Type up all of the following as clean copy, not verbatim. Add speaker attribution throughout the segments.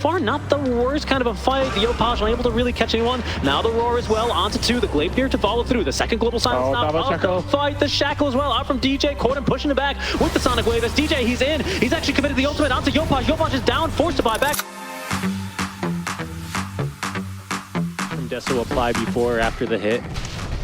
Speaker 1: far, not the worst kind of a fight. Yopaj unable to really catch anyone. Now the roar as well, onto two. The Glapier to follow through. The second global silence now of the fight. The shackle as well, out from DJ. Corden pushing it back with the Sonic Wave. As DJ, he's in. He's actually committed the ultimate onto Yopaj. Yopaj is down, forced to buy back. From Deso apply before or after the hit.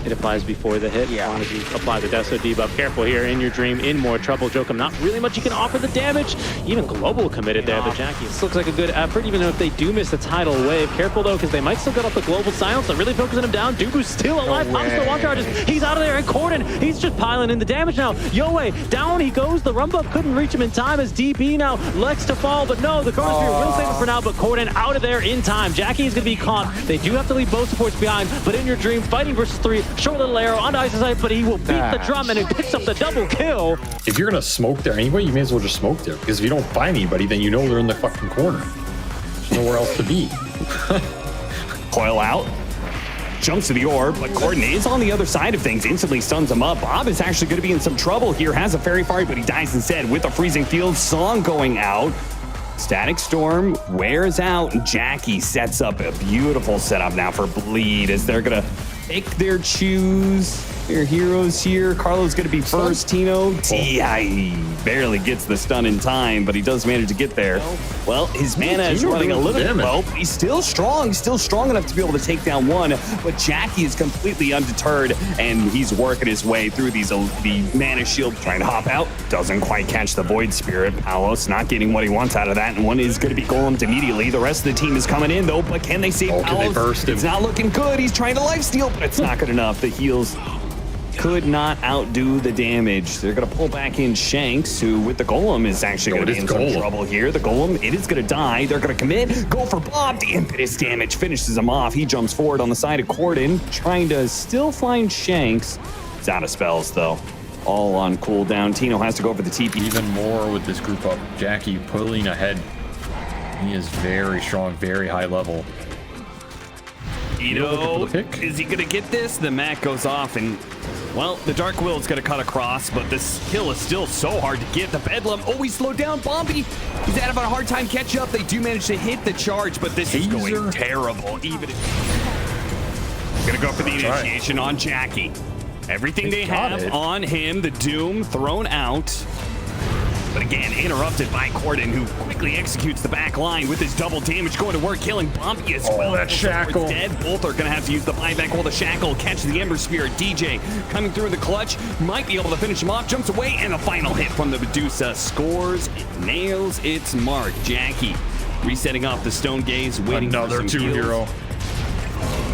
Speaker 1: It applies before the hit. Yeah. As you apply the Deso debuff. Careful here, in your dream, in more trouble. Jokum, not really much you can offer the damage. Even Global committed there, the Jackie. This looks like a good effort, even though if they do miss the tidal wave. Careful though, because they might still get off the Global silence. They're really focusing him down. Dubu's still alive. Pops the watch charges. He's out of there. And Corden, he's just piling in the damage now. Yoe, down he goes. The run buff couldn't reach him in time as DP now Lex to fall. But no, the Chronosphere will save him for now. But Corden out of there in time. Jackie is going to be caught. They do have to leave both supports behind. But in your dream, fighting versus 3. Short little arrow onto Ice's side, but he will beat the drum and it picks up the double kill.
Speaker 2: If you're gonna smoke there anyway, you may as well just smoke there, because if you don't find anybody, then you know they're in the fucking corner. There's nowhere else to be.
Speaker 3: Coil out. Jumps to the orb, but Corden is on the other side of things, instantly stuns him up. Bob is actually going to be in some trouble here, has a fairy fire, but he dies instead with a freezing field. Song going out. Static Storm wears out. Jackie sets up a beautiful setup now for Bleed as they're going to pick their choose. Their heroes here. Carlo's going to be first. Tino. He barely gets the stun in time, but he does manage to get there. Well, his mana is running a little bit low. He's still strong enough to be able to take down one, but Jackie is completely undeterred, and he's working his way through the mana shield, trying to hop out. Doesn't quite catch the Void Spirit. Palos not getting what he wants out of that, and one is going to be golemed immediately. The rest of the team is coming in, though, but can they save Palos?
Speaker 2: Can they burst him?
Speaker 3: It's not looking good. He's trying to lifesteal, but it's not good enough. The heals could not outdo the damage. They're going to pull back in Shanks, who with the Golem is actually going to be in some trouble here. The Golem, it is going to die. They're going to commit. Go for Bob. The impetus damage finishes him off. He jumps forward on the side of Corden, trying to still find Shanks. He's out of spells, though. All on cooldown. Tino has to go for the TP.
Speaker 2: Even more with this group up. Jackie pulling ahead. He is very strong, very high level.
Speaker 3: Tino, is he going to get this? The Mac goes off, and well, the Dark Will is going to cut across, but this kill is still so hard to get. The Bedlam, oh, he slowed down Bombi. He's having a hard time catch up. They do manage to hit the charge, but this is going terrible. Even going to go for the initiation on Jackie. Everything they have on him, the Doom thrown out. But again, interrupted by Corden, who quickly executes the back line with his double damage going to work, killing Bombi as well.
Speaker 2: That shackle.
Speaker 3: Dead. Both are going to have to use the buyback while the shackle catches the Ember Spirit. DJ coming through in the clutch, might be able to finish him off, jumps away, and a final hit from the Medusa. Scores, it nails its mark. Jackie resetting off the Stone Gaze, waiting for some
Speaker 2: 2-hero.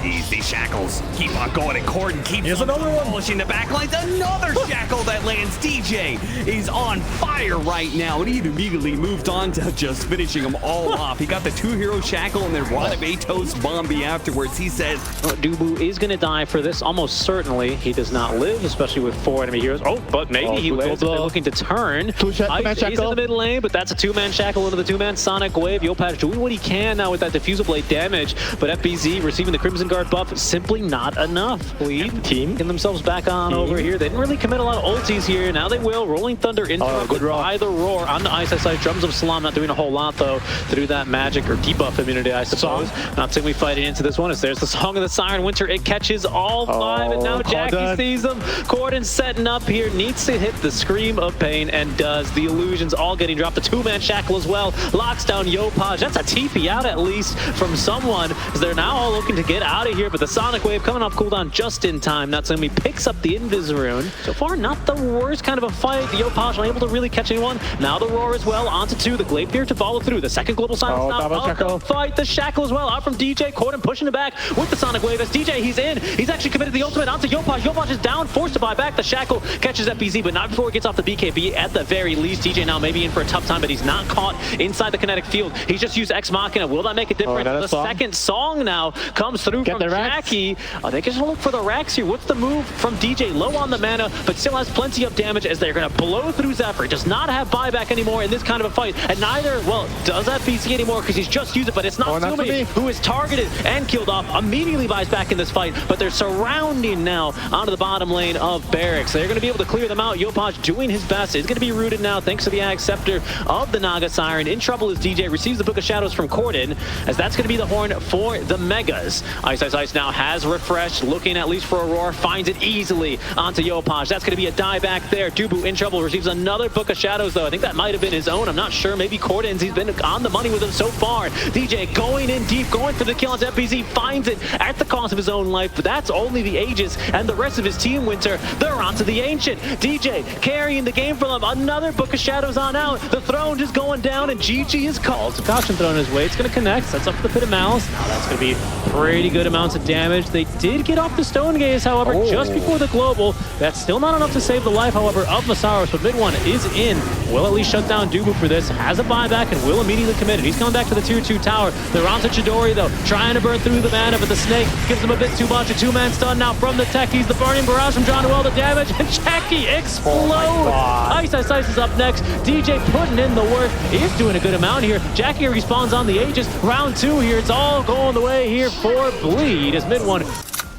Speaker 3: These shackles keep on going, and Corden keeps on polishing the backlines. Another shackle that lands. DJ is on fire right now, and he immediately moved on to just finishing them all off. He got the 2-hero shackle and then Wannabe toast Bombi afterwards. He says,
Speaker 1: Dubu is going to die for this, almost certainly. He does not live, especially with 4 enemy heroes. Oh, but maybe he lives if they're looking to turn. He's in the mid lane, but that's a 2-man shackle into the 2-man Sonic Wave. Yopaj doing what he can now with that Diffusal Blade damage, but FBZ receiving the Crimson Guard buff, simply not enough. Bleed team getting themselves back on over here. They didn't really commit a lot of ultis here. Now they will. Rolling Thunder interrupted by the roar on the Ice side. Drums of Salam not doing a whole lot though through that magic or debuff immunity, I suppose. Not seeing we fighting into this one as there's the Song of the Siren Winter. It catches all 5 and now Jackie sees them. Corden setting up here, needs to hit the Scream of Pain and does. The illusions all getting dropped. The 2-man shackle as well. Locks down Yopaj. That's a TP out at least from someone as they're now all looking to get out of here, but the Sonic Wave coming off cooldown just in time. Natsumi picks up the Invis Rune. So far, not the worst kind of a fight. Yopaj unable to really catch anyone. Now the roar as well, onto 2. The Glapier to follow through. The second global silence now of the fight. The shackle as well, out from DJ. Corden pushing it back with the Sonic Wave. As DJ, he's in. He's actually committed the ultimate onto Yopaj. Yopaj is down, forced to buy back. The shackle catches FBZ, but not before it gets off the BKB at the very least. DJ now maybe in for a tough time, but he's not caught inside the kinetic field. He's just used Ex Machina. Will that make a difference? The second song now comes through from from Jackie. They can just look for the racks here. What's the move from DJ? Low on the mana, but still has plenty of damage as they're going to blow through Zephyr. Does not have buyback anymore in this kind of a fight. And neither, well, does that BC anymore because he's just used it, but it's not Sumi, who is targeted and killed off. Immediately buys back in this fight, but they're surrounding now onto the bottom lane of Barracks. They're going to be able to clear them out. Yopaj doing his best. Is going to be rooted now thanks to the Ag Scepter of the Naga Siren. In trouble is DJ. Receives the Book of Shadows from Corden, as that's going to be the horn for the Megas. Ice now has refreshed, looking at least for Aurora. Finds it easily onto Yopaj. That's going to be a die back there. Dubu in trouble. Receives another Book of Shadows, though. I think that might have been his own. I'm not sure. Maybe Corden's. He's been on the money with him so far. DJ going in deep, going for the kill on FBZ. Finds it at the cost of his own life, but that's only the Aegis and the rest of his team, Winter. They're onto the Ancient. DJ carrying the game for them. Another Book of Shadows on out. The throne just going down, and GG is called. So caution thrown his way. It's going to connect. Sets up for the Pit of Malice. Now that's going to be pretty good amounts of damage. They did get off the Stone Gaze, however, just before the Global. That's still not enough to save the life, however, of Masaros, but mid one is in. Will at least shut down Dubu for this. Has a buyback and will immediately commit it. He's coming back to the tier 2 tower. They're onto Chidori, though, trying to burn through the mana, but the Snake gives him a bit too much. A two-man stun now from the Techies. The Burning Barrage from John Noel, the damage, and Jackie explodes. Ice is up next. DJ putting in the work. Is doing a good amount here. Jackie respawns on the Aegis. Round 2 here. It's all going the way here for Bleed as mid one.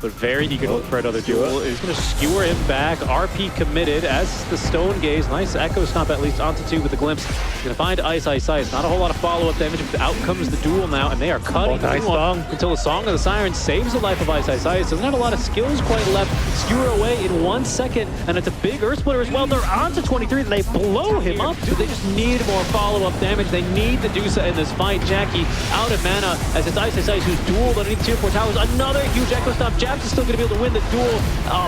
Speaker 1: But very eager to look for another duel. He's going to skewer him back. RP committed as the Stone Gaze. Nice Echo Stomp at least onto 2 with the glimpse. He's going to find Ice. Not a whole lot of follow-up damage, but out comes the duel now, and they are cutting until the Song of the Siren saves the life of Ice. Doesn't have a lot of skills quite left. Skewer away in 1 second, and it's a big Earth Splitter as well. They're onto 23, and they blow him up, but they just need more follow-up damage. They need the Dusa in this fight. Jackie out of mana as it's Ice who's dueled underneath tier 4 towers. Another huge Echo Stomp. Jabs is still going to be able to win the duel,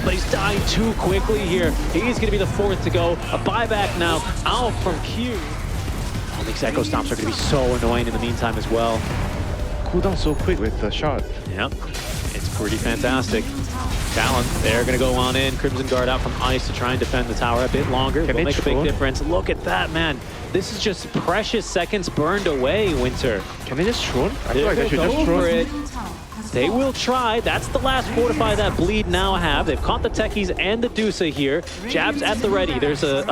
Speaker 1: but he's dying too quickly here. He's going to be the 4th to go. A buyback now out from Q. All these Echo Stomps are going to be so annoying in the meantime as well.
Speaker 4: Cooldown so quick with the shot.
Speaker 1: Yep, it's pretty fantastic. Talon, they're going to go on in. Crimson Guard out from Ice to try and defend the tower a bit longer. Will make a big difference. Look at that, man. This is just precious seconds burned away, Winter.
Speaker 4: Can they just Shroom? I feel
Speaker 1: They're
Speaker 4: like they should just Shroom.
Speaker 1: They will try. That's the last fortify that Bleed now have. They've caught the Techies and the Dusa here. Jabs at the ready. There's a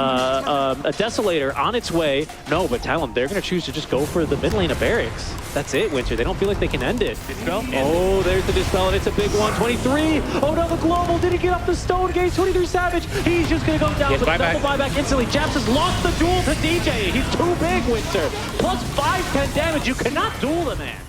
Speaker 1: Desolator on its way. No, but Talon, they're going to choose to just go for the mid lane of Barracks. That's it, Winter. They don't feel like they can end it.
Speaker 4: Dispel?
Speaker 1: Oh, there's the Dispel, and it's a big one. 23. Oh, no, the Global. Did he get off the Stone Gaze? 23 Savage. He's just going to go down with a double buyback instantly. Jabs has lost the duel to DJ. He's too big, Winter. Plus 510 damage. You cannot duel the man.